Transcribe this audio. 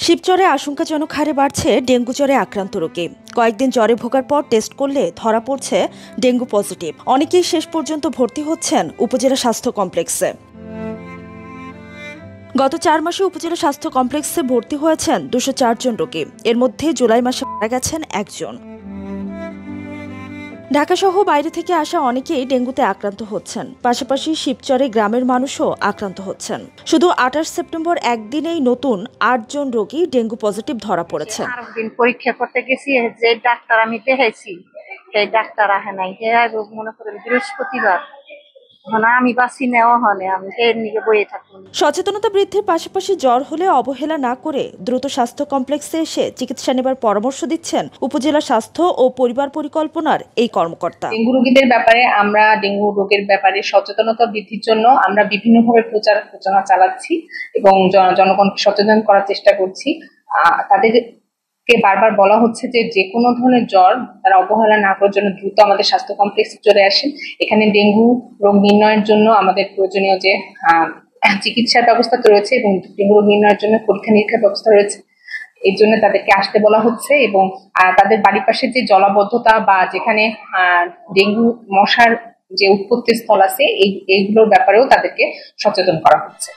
শিবজ্বরে আশঙ্কাজনক হারে বাড়ছে ডেঙ্গু জ্বরে আক্রান্ত রোগী। কয়েকদিন জ্বরে ভোগার পর টেস্ট করলে ধরা পড়ছে ডেঙ্গু পজিটিভ। অনেকেই শেষ পর্যন্ত ভর্তি হচ্ছেন উপজেলা স্বাস্থ্য কমপ্লেক্সে। গত 4 মাসে উপজেলা স্বাস্থ্য কমপ্লেক্সে ভর্তি হয়েছেন 204 জন রোগী। এর মধ্যে জুলাই মাসে মারা গেছেন একজন। ঢাকাসহ বাইরে থেকে আসা অনেকেই ডেঙ্গুতে আক্রান্ত হচ্ছেন। পাশাপাশি শিবচরে গ্রামের মানুষও আক্রান্ত হচ্ছেন। শুধু 28 সেপ্টেম্বর একদিনেই নতুন 8 জন রোগী ডেঙ্গু পজিটিভ ধরা পড়েছে। দিন পরীক্ষা করতে গেছি, যে ডাক্তার আমি দেখাইছি সেই ডাক্তার আহে নাই। রোগ মনে করেন বৃহস্পতিবার আমি বাসি নেওয়া হলে আমি এর নিকে বইয়ে থাকি। সচেতনতা বৃদ্ধির পাশাপাশি জ্বর হলে অবহেলা না করে দ্রুত স্বাস্থ্য কমপ্লেক্সে এসে চিকিৎসা নেবার পরামর্শ দিচ্ছেন উপজেলা স্বাস্থ্য ও পরিবার পরিকল্পনার এই কর্মকর্তা। ডেঙ্গু রোগীদের ব্যাপারে আমরা ডেঙ্গু রোগের ব্যাপারে সচেতনতা বৃদ্ধির জন্য আমরা বিভিন্নভাবে প্রচারণা চালাচ্ছি এবং জনগণকে সচেতন করার চেষ্টা করছি। তাদেরকে বারবার বলা হচ্ছে যে কোনো ধরনের জ্বর তারা অবহেলা না করার জন্য দ্রুত আমাদের স্বাস্থ্য কমপ্লেক্সে চলে আসেন। এখানে ডেঙ্গু রোগ নির্ণয়ের জন্য আমাদের প্রয়োজনীয় যে চিকিৎসার ব্যবস্থা তো রয়েছে এবং ডেঙ্গু রোগ নির্ণয়ের জন্য পরীক্ষা নিরীক্ষার ব্যবস্থা রয়েছে। এই জন্য তাদেরকে আসতে বলা হচ্ছে এবং তাদের বাড়ির পাশে যে জলাবদ্ধতা বা যেখানে ডেঙ্গু মশার যে উৎপত্তি স্থল আছে এইগুলোর ব্যাপারেও তাদেরকে সচেতন করা হচ্ছে।